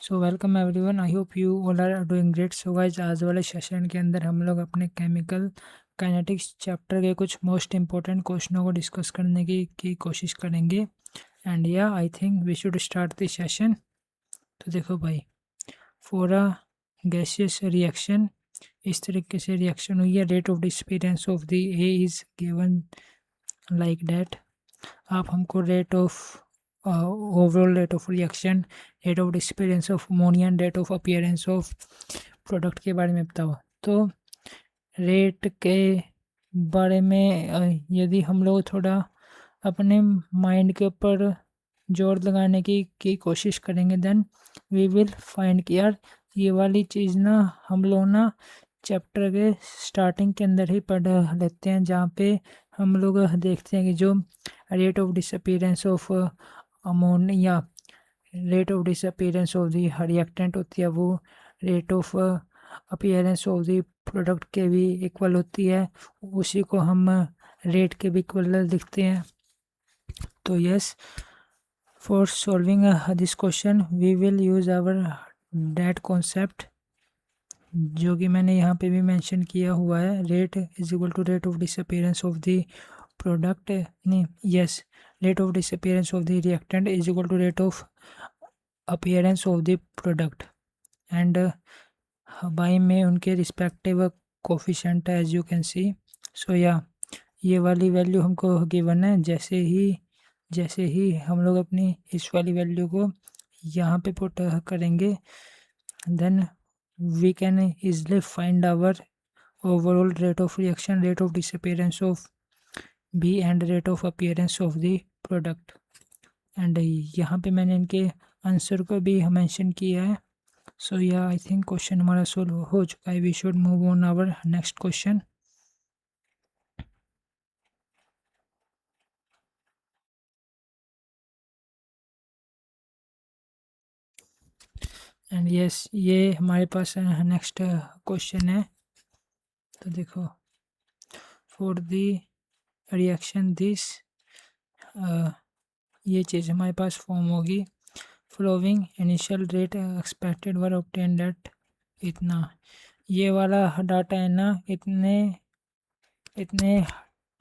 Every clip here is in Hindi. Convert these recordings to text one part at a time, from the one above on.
So welcome everyone, I hope you all are doing great. So guys, आज वाले सेशन के अंदर हम लोग अपने केमिकल काइनेटिक्स चैप्टर के कुछ मोस्ट इंपॉर्टेंट क्वेश्चनों को डिस्कस करने की कोशिश करेंगे। And yeah I think we should start the session. तो देखो भाई, फॉर अ गैसियस रिएक्शन, इस तरीके से रिएक्शन हुई है। Rate of disappearance of the A is given like that. आप हमको rate of overall rate of reaction, rate of disappearance of ammonia, rate of appearance of product के बारे में बताओ। तो रेट के बारे में यदि हम लोग थोड़ा अपने माइंड के ऊपर जोर लगाने की कोशिश करेंगे, देन वी विल फाइंड कि यार ये वाली चीज़ ना हम लोग ना चैप्टर के स्टार्टिंग के अंदर ही पढ़ लेते हैं, जहाँ पे हम लोग देखते हैं कि जो rate of disappearance of ammonia, rate of disappearance of the reactant होती है, वो rate of appearance of the product के भी इक्वल होती है। उसी को हम रेट के भी इक्वल लिखते हैं। तो yes, for solving this question we will use our date concept, जो कि मैंने यहाँ पे भी मेंशन किया हुआ है। Rate is equal to rate of disappearance of the product, नहीं yes, rate of disappearance of the reactant is equal to rate of appearance of the product. And by में उनके रिस्पेक्टिव कोफिशिएंट है, as you can see. So या ये वाली वैल्यू हमको गिवन है। जैसे ही हम लोग अपनी इस वाली वैल्यू को यहाँ पे पुट करेंगे, then we can easily find our overall rate of reaction, rate of disappearance of B and rate of appearance of the product। And यहाँ पे मैंने इनके आंसर को भी मेंशन किया है। So yeah I think question हमारा सोल्व हो चुका है। We should move on our next question. And yes, ये हमारे पास नेक्स्ट क्वेश्चन है। तो देखो, फॉर द रिएक्शन दिस, ये चीज़ हमारे पास फॉर्म होगी। फ्लोविंग इनिशियल रेट एक्सपेक्टेड वर ऑब्टेन्ड एट इतना। ये वाला डाटा है ना, इतने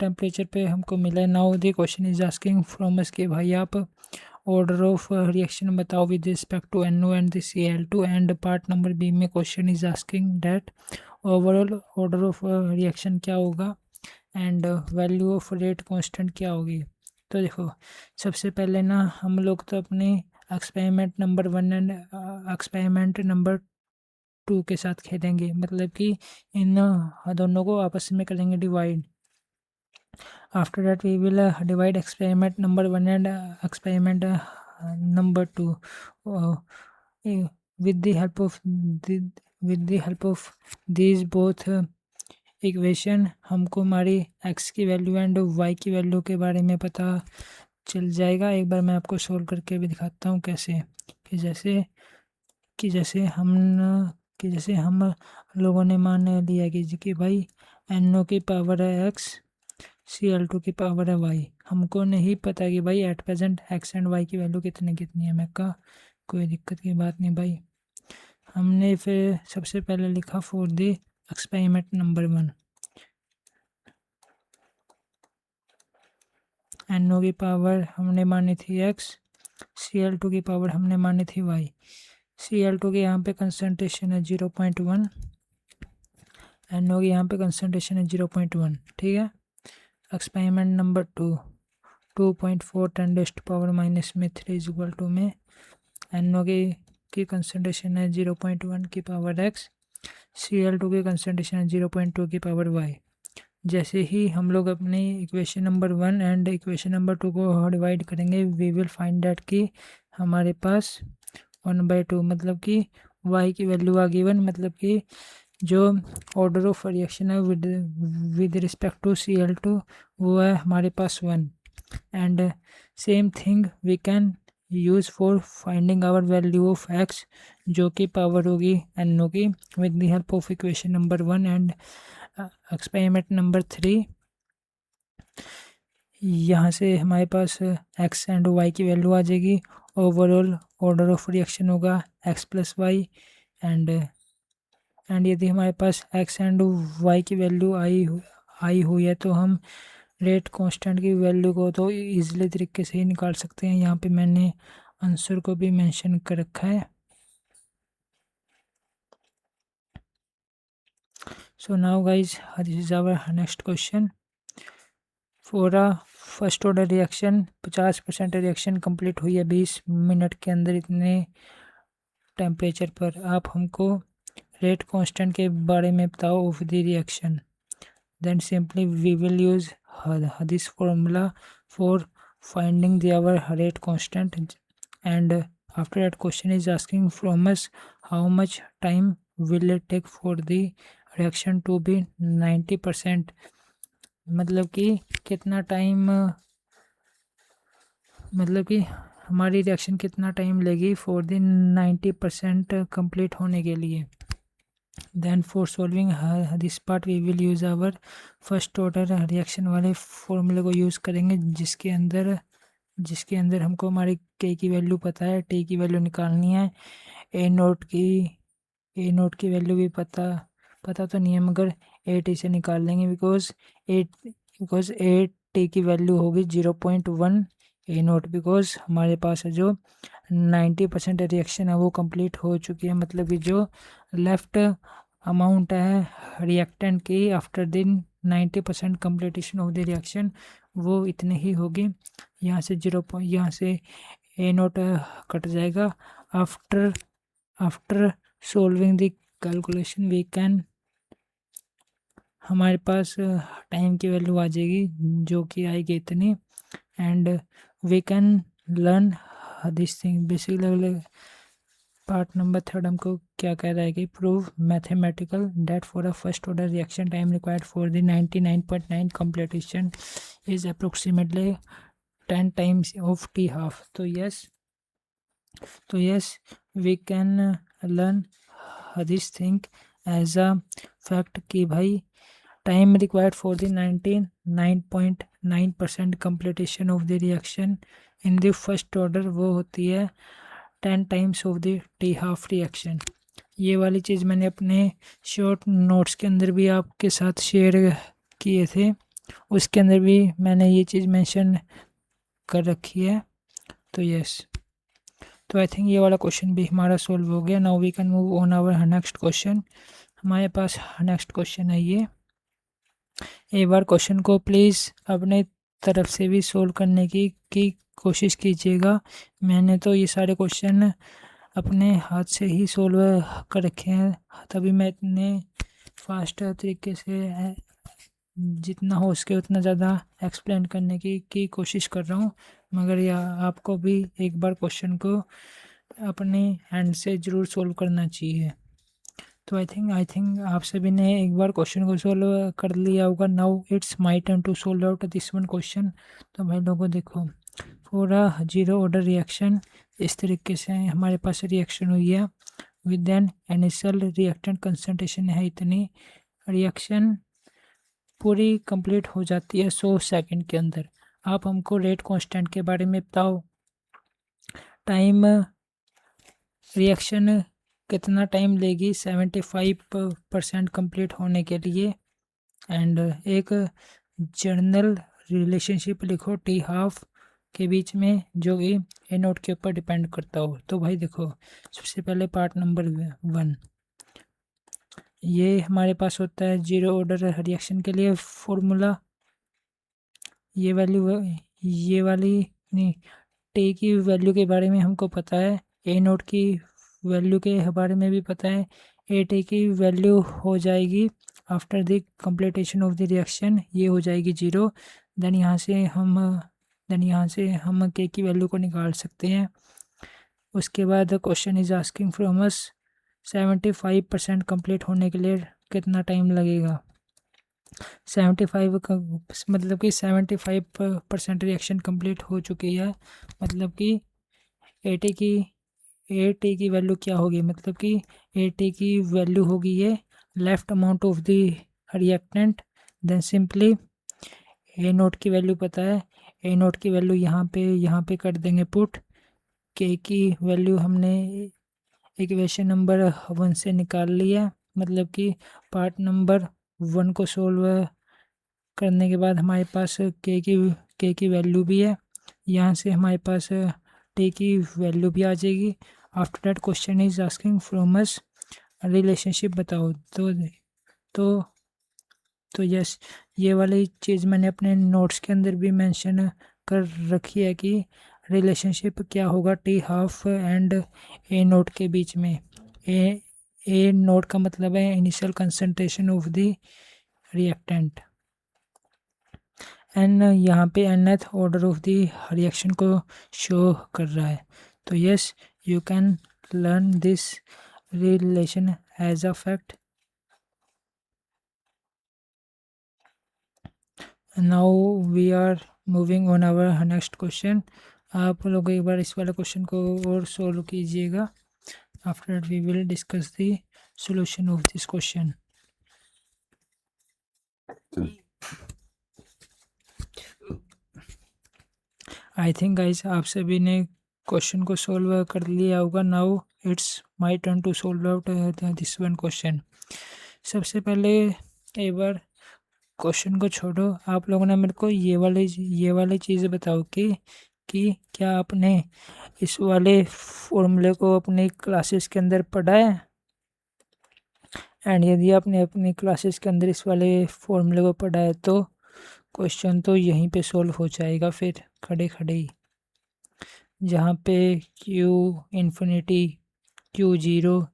टेम्परेचर पे हमको मिला है। Now the question is asking from us कि भाई आप ऑर्डर ऑफ रिएक्शन बताओ with respect to NO and the Cl2। And part number B में question is asking that overall order of reaction क्या होगा and value of rate constant क्या होगी। तो देखो, सबसे पहले ना हम लोग तो अपने experiment number 1 and experiment number 2 के साथ खेलेंगे, मतलब कि इन दोनों को आपस में करेंगे divide. After that we will divide experiment number 1 and experiment number 2 with the help of these both equation. हमको हमारी x की वैल्यू एंड y की वैल्यू के बारे में पता चल जाएगा। एक बार मैं आपको सोल्व करके भी दिखाता हूँ कैसे। कि जैसे हम लोगों ने मान लिया कि भाई NO की पावर है x, Cl2 की पावर है y। हमको नहीं पता कि भाई at present x and y की वैल्यू कितनी है। मैं कहा कोई दिक्कत की बात नहीं भाई। हमने फिर सबसे पहले लिखा for the experiment number 1, NO की पावर हमने मानी थी x, Cl2 की पावर हमने मानी थी y। Cl2 के यहाँ पे कंसंट्रेशन है 0.1, NO की यहाँ पे कंसंट्रेशन है 0.1, ठीक है। Experiment number 2, 2.4 10⁻³ is equal to में NO की कंसंट्रेशन है 0.1 की पावर x, Cl2 की कंसंट्रेशन है 0.2 की पावर y। जैसे ही हम लोग अपनी equation number 1 and equation number 2 को डिवाइड करेंगे, वी विल फाइंड दैट कि हमारे पास 1/2 मतलब कि y की वैल्यू आ गिवन, मतलब कि जो ऑर्डर ऑफ रिएक्शन है विद रिस्पेक्ट टू Cl2 वो है हमारे पास 1। And same thing we can use for finding our value of x, जो कि पावर होगी NO की, with the help of equation number 1 and experiment number 3। यहाँ से हमारे पास x एंड y की वैल्यू आ जाएगी। ओवरऑल ऑर्डर ऑफ रिएक्शन होगा x प्लस वाई, एंड यदि हमारे पास x एंड y की वैल्यू आई हुई है तो हम रेट कांस्टेंट की वैल्यू को तो इजीली तरीके से ही निकाल सकते हैं। यहाँ पे मैंने आंसर को भी मेंशन कर रखा है। So now guys, this is our next question. For a first order reaction 50% reaction complete हुई है 20 मिनट के अंदर इतने टेम्परेचर पर। आप हमको रेट कांस्टेंट के बारे में बताओ of the reaction. Then simply we will use this formula for finding the our rate constant, and after that question is asking from us how much time will it take for the reaction to be 90%, मतलब कि कितना टाइम, मतलब कि हमारी रिएक्शन कितना टाइम लेगी फॉर द 90% कंप्लीट होने के लिए। Then for solving this part we will use our first order reaction वाले फॉर्मूले को यूज़ करेंगे, जिसके अंदर हमको हमारी के की वैल्यू पता है, टी की वैल्यू निकालनी है, ए नोट की वैल्यू भी पता तो नहीं है, मगर ए टी से निकाल लेंगे बिकॉज ए टी की वैल्यू होगी 0.1 ए नोट, बिकॉज हमारे पास है जो 90% रिएक्शन है वो कंप्लीट हो चुकी है, मतलब कि जो लेफ्ट अमाउंट है रिएक्टेंट की after the 90% completion of the reaction वो इतनी ही होगी। यहाँ से ए नोट कट जाएगा। After solving the calculation we can, हमारे पास टाइम की वैल्यू आ जाएगी जो कि आएगी इतनी, and we can learn this thing. Basically part number 3 हमको क्या कह रहा है कि prove mathematical that for a first order reaction time required for the 99.9 completion is approximately 10 times of T half. तो yes we can learn this thing as a fact कि भाई time required for the 99.9% completion of the reaction in the first order वो होती है 10 times of the T half reaction. ये वाली चीज़ मैंने अपने शॉर्ट नोट्स के अंदर भी आपके साथ शेयर किए थे, उसके अंदर भी मैंने ये चीज़ मेंशन कर रखी है। तो यस, तो आई थिंक ये वाला क्वेश्चन भी हमारा सोल्व हो गया। Now we can move on our next question. हमारे पास नेक्स्ट क्वेश्चन है ये। एक बार क्वेश्चन को प्लीज़ अपने तरफ से भी सोल्व करने की कोशिश कीजिएगा। मैंने तो ये सारे क्वेश्चन अपने हाथ से ही सोल्व कर रखे हैं, तभी मैं इतने फास्ट तरीके से जितना हो सके उतना ज़्यादा एक्सप्लेन करने की कोशिश कर रहा हूँ, मगर यह आपको भी एक बार क्वेश्चन को अपने हैंड से ज़रूर सोल्व करना चाहिए। तो आई थिंक आप सभी ने एक बार क्वेश्चन को सोल्व कर लिया होगा। Now it's my turn to solve out this one question. तो भाई लोगों देखो, for a zero order reaction इस तरीके से हमारे पास रिएक्शन हुई है with an initial reactant concentration है इतनी, रिएक्शन पूरी कंप्लीट हो जाती है 100 सेकंड के अंदर। आप हमको रेट कांस्टेंट के बारे में बताओ, टाइम रिएक्शन कितना टाइम लेगी 75% कंप्लीट होने के लिए, एंड एक जर्नल रिलेशनशिप लिखो टी हाफ के बीच में जो कि ए नोट के ऊपर डिपेंड करता हो। तो भाई देखो, सबसे पहले पार्ट नंबर 1, ये हमारे पास होता है जीरो ऑर्डर रिएक्शन के लिए फॉर्मूला। ये वाली टी की वैल्यू के बारे में हमको पता है, ए नोट की वैल्यू के बारे में भी पता है। ए टी की वैल्यू हो जाएगी after the completion of the reaction, ये हो जाएगी 0। देन यहाँ से हम के की वैल्यू को निकाल सकते हैं। उसके बाद question is asking from us 75% complete होने के लिए कितना टाइम लगेगा। 75 का मतलब कि 75% रिएक्शन कंप्लीट हो चुकी है, मतलब कि ए टी की वैल्यू क्या होगी, मतलब कि ए टी की वैल्यू होगी ये left amount of the reactant. Then simply A naught की वैल्यू पता है, ए नोट की वैल्यू यहाँ पे कर देंगे पुट, के की वैल्यू हमने इक्वेशन नंबर 1 से निकाल लिया, मतलब कि पार्ट नंबर 1 को सोल्व करने के बाद हमारे पास के की वैल्यू भी है, यहाँ से हमारे पास टी की वैल्यू भी आ जाएगी। After that question is asking from us relationship बताओ। तो तो यस, ये वाली चीज़ मैंने अपने नोट्स के अंदर भी मेंशन कर रखी है कि रिलेशनशिप क्या होगा t half and A naught के बीच में। ए नोट का मतलब है initial concentration of the reactant, n यहाँ पे nth order of the reaction को शो कर रहा है। तो yes, you can learn this relation as a fact. Now we are moving on our next question. आप लोग एक बार इस वाले क्वेश्चन को और सोल्व कीजिएगा। After that we will discuss the solution of this question. I think guys आप सभी ने क्वेश्चन को सोल्व कर लिया होगा। Now it's my turn to solve out this one question. सबसे पहले एक बार क्वेश्चन को छोड़ो, आप लोगों ने मेरे को ये वाली चीज़ बताओ कि क्या आपने इस वाले फॉर्मूले को अपनी क्लासेस के अंदर पढ़ा है। एंड यदि आपने अपनी क्लासेस के अंदर इस वाले फॉर्मूले को पढ़ा है तो क्वेश्चन तो यहीं पे सोल्व हो जाएगा फिर खड़े खड़े ही, जहाँ पे Q इन्फिनिटी Q0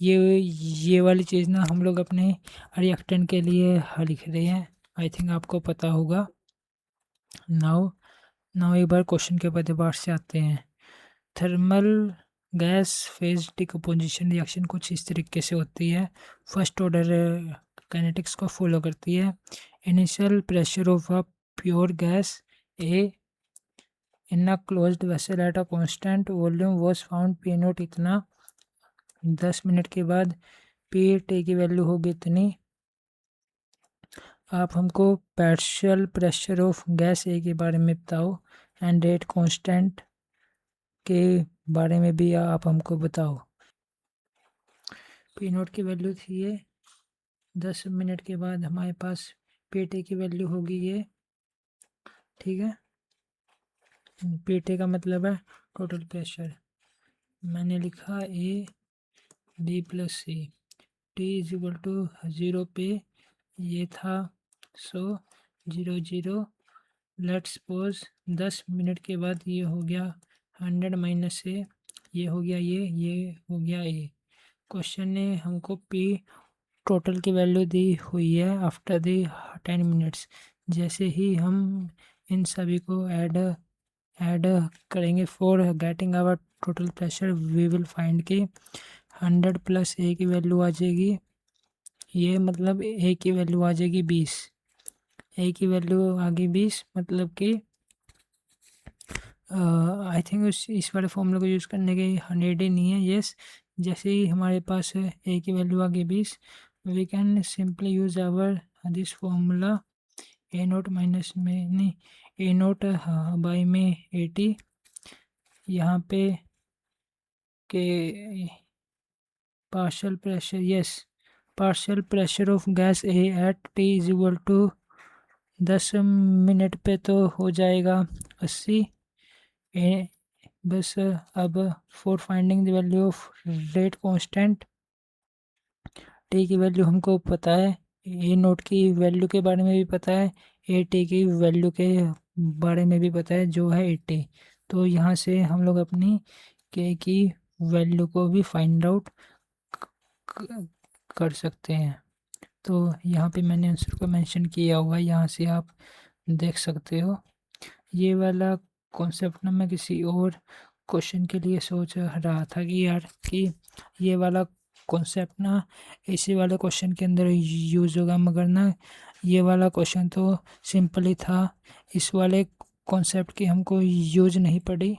ये वाली चीज़ ना हम लोग अपने रिएक्टेंट के लिए लिख रहे हैं। आई थिंक आपको पता होगा। नाउ एक बार क्वेश्चन के बाद से आते हैं। Thermal gas phase decomposition reaction कुछ इस तरीके से होती है। फर्स्ट ऑर्डर काइनेटिक्स को फॉलो करती है। Initial pressure of a pure gas A in a closed vessel at a constant volume was found P note इतना। 10 मिनट के बाद पी टी की वैल्यू होगी इतनी। आप हमको पार्शियल प्रेशर ऑफ गैस ए के बारे में बताओ एंड रेट कांस्टेंट के बारे में भी आप हमको बताओ। पी नोट की वैल्यू थी ये, 10 मिनट के बाद हमारे पास पी टी की वैल्यू होगी ये, ठीक है। पी टी का मतलब है टोटल प्रेशर। मैंने लिखा A B plus C, t is equal to 0 पे ये था, सो 0 लेट्स सपोज 10 मिनट के बाद ये हो गया 100 माइनस ए, ये हो गया ये हो गया ए। क्वेश्चन ने हमको पी टोटल की वैल्यू दी हुई है आफ्टर दी 10 मिनट्स। जैसे ही हम इन सभी को ऐड करेंगे for getting our total pressure we will find कि 100 प्लस ए की वैल्यू आ जाएगी, ये मतलब ए की वैल्यू आ जाएगी 20। ए की वैल्यू आ गई 20, मतलब कि आई थिंक इस वाले फॉर्मूले को यूज़ करने के 100 ही नहीं है। यस, जैसे ही हमारे पास ए की वैल्यू आ गई 20, we can simply use our this formula A naught minus में नहीं ए नोट बाई में 80, यहाँ पे के partial pressure, yes partial pressure of gas A at t is equal to 10 minute पे तो हो जाएगा 80 ए। बस अब for finding the value of rate constant, t की वैल्यू हमको पता है, ए नोट की वैल्यू के बारे में भी पता है, ए टी की वैल्यू के बारे में भी पता है जो है 80। तो यहाँ से हम लोग अपनी के की वैल्यू को भी फाइंड आउट कर सकते हैं। तो यहाँ पे मैंने आंसर को मेंशन किया हुआ है, यहाँ से आप देख सकते हो। ये वाला कॉन्सेप्ट ना मैं किसी और क्वेश्चन के लिए सोच रहा था कि यार कि ये वाला कॉन्सेप्ट ना इसी वाले क्वेश्चन के अंदर यूज़ होगा, मगर ना ये वाला क्वेश्चन तो सिंपल ही था, इस वाले कॉन्सेप्ट की हमको यूज नहीं पड़ी।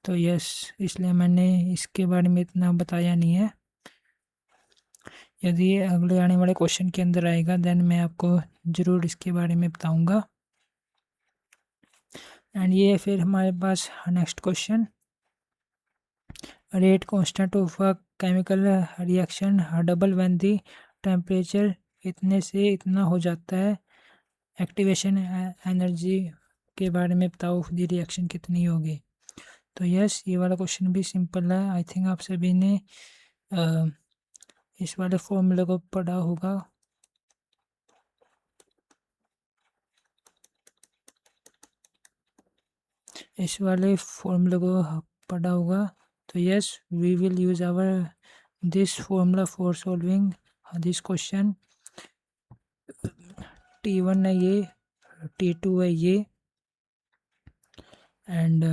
तो यस, इसलिए मैंने इसके बारे में इतना बताया नहीं है। यदि अगले आने वाले क्वेश्चन के अंदर आएगा देन मैं आपको ज़रूर इसके बारे में बताऊंगा। एंड ये फिर हमारे पास next question. Rate constant of a chemical reaction double when the temperature इतने से इतना हो जाता है। एक्टिवेशन एनर्जी के बारे में बताओ, दी रिएक्शन कितनी होगी। तो यस, ये वाला क्वेश्चन भी सिंपल है। आई थिंक आप सभी ने इस वाले फॉर्मूले को पढ़ा होगा। इस वाले फॉर्मूले को पढ़ा होगा। तो yes, we will use our this formula for solving this question. T1 है ये, T2 है ये, एंड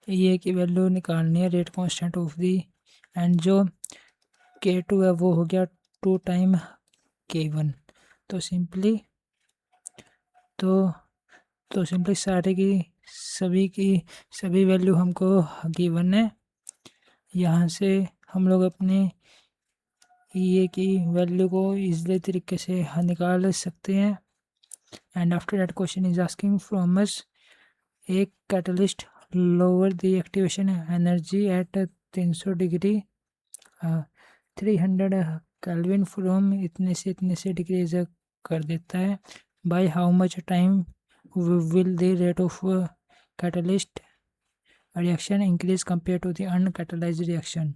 ये की वैल्यू निकालनी है, rate constant of the, and जो K2 है वो हो गया 2 टाइम K1। तो सिंपली सारे की सभी वैल्यू हमको गिवन है। यहाँ से हम लोग अपने ये की वैल्यू को इजली तरीके से निकाल सकते हैं। And after that question is asking from us a catalyst lower the activation energy at 300 degree 300 kelvin from इतने से डिग्रीज कर देता है। By how much time will the rate of catalyst reaction increase compare to the uncatalysed reaction.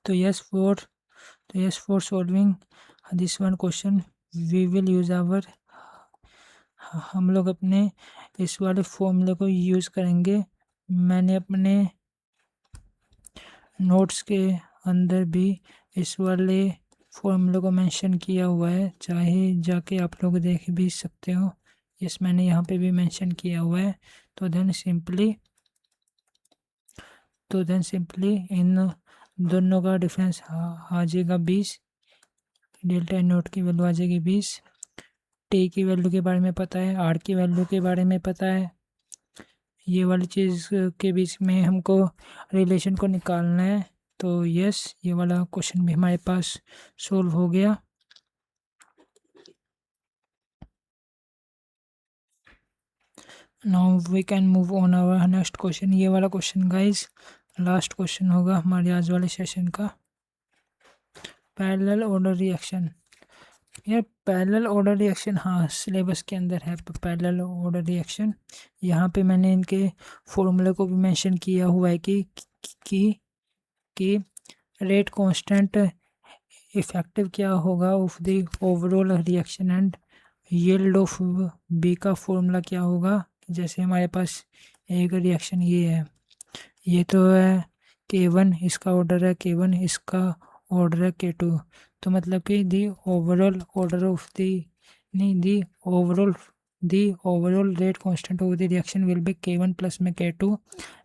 तो yes, for solving this one question we will use our, हम लोग अपने इस वाले फॉर्मूले को यूज़ करेंगे। मैंने अपने नोट्स के अंदर भी इस वाले फॉर्मूले को मेंशन किया हुआ है, चाहे जाके आप लोग देख भी सकते हो। यस, मैंने यहाँ पे भी मेंशन किया हुआ है। तो देन सिंपली इन दोनों का डिफरेंस आ जाएगा 20। डेल्टा एन नोट की वैल्यू आ जाएगी 20। टी की वैल्यू के बारे में पता है, आर की वैल्यू के बारे में पता है। ये वाली चीज़ के बीच में हमको रिलेशन को निकालना है। तो यस, ये वाला क्वेश्चन भी हमारे पास सोल्व हो गया। Now we can move on our next question. ये वाला क्वेश्चन गाइस लास्ट क्वेश्चन होगा हमारे आज वाले सेशन का। Parallel order reaction. यार पैरेलल ऑर्डर रिएक्शन, हाँ सिलेबस के अंदर है पैरेलल ऑर्डर रिएक्शन। यहाँ पे मैंने इनके फॉर्मूले को भी मेंशन किया हुआ है कि रेट कांस्टेंट इफेक्टिव क्या होगा of the overall reaction and yield of B का फॉर्मूला क्या होगा। जैसे हमारे पास एक रिएक्शन ये है, ये तो है K1, इसका ऑर्डर है K1, इसका ऑर्डर है K2। तो मतलब कि the overall order of the overall rate constant of the reaction will be K1 plus में K2।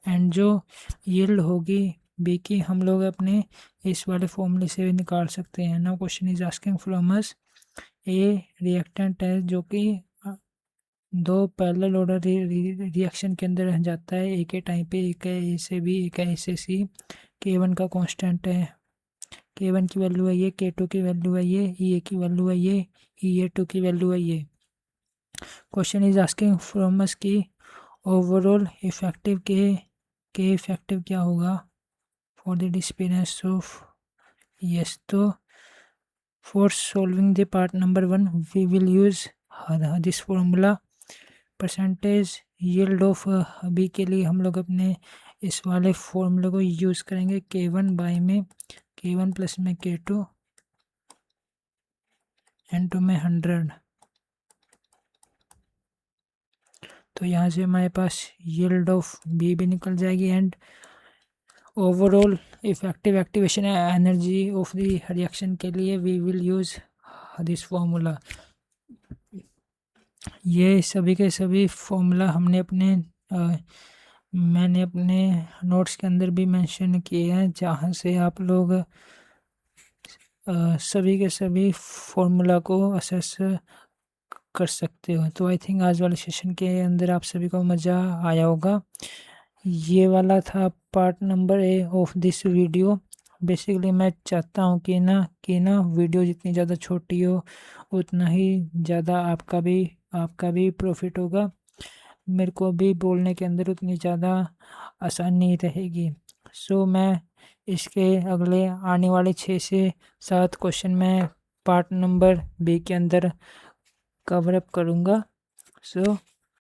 एंड जो यील्ड होगी बी की हम लोग अपने इस वाले फॉर्मूले से निकाल सकते हैं। Now question is asking from us A reactant है जो कि दो पैरेलल ऑर्डर रिएक्शन के अंदर रह जाता है। एक के टाइम पे एक है ए से बी, एक है ए से सी। K1 का कांस्टेंट है, K1 की वैल्यू है ये, K2 की वैल्यू है ये, E की वैल्यू है ये, E2 की वैल्यू है ये। Question is asking from us की ओवरऑल इफेक्टिव के इफेक्टिव क्या होगा for the disappearance of. Yes, तो for solving the part number 1 we will use this formula. Percentage yield of B के लिए हम लोग अपने इस वाले फॉर्मूले को यूज़ करेंगे। K1 बाई में K1 प्लस में K2 N2 में 100। तो यहाँ से हमारे पास यील्ड ऑफ बी भी निकल जाएगी and overall effective activation energy of the reaction के लिए we will use this formula. ये सभी के सभी फॉर्मूला मैंने अपने नोट्स के अंदर भी मेंशन किए हैं, जहाँ से आप लोग सभी के सभी फॉर्मूला को असेस कर सकते हो। तो आई थिंक आज वाले सेशन के अंदर आप सभी को मज़ा आया होगा। ये वाला था part number A of this video. Basically मैं चाहता हूँ कि ना वीडियो जितनी ज़्यादा छोटी हो उतना ही ज़्यादा आपका भी प्रॉफिट होगा, मेरे को भी बोलने के अंदर उतनी ज़्यादा आसानी रहेगी। सो मैं इसके अगले आने वाले 6 से 7 क्वेश्चन मैं पार्ट नंबर बी के अंदर कवर अप करूँगा। सो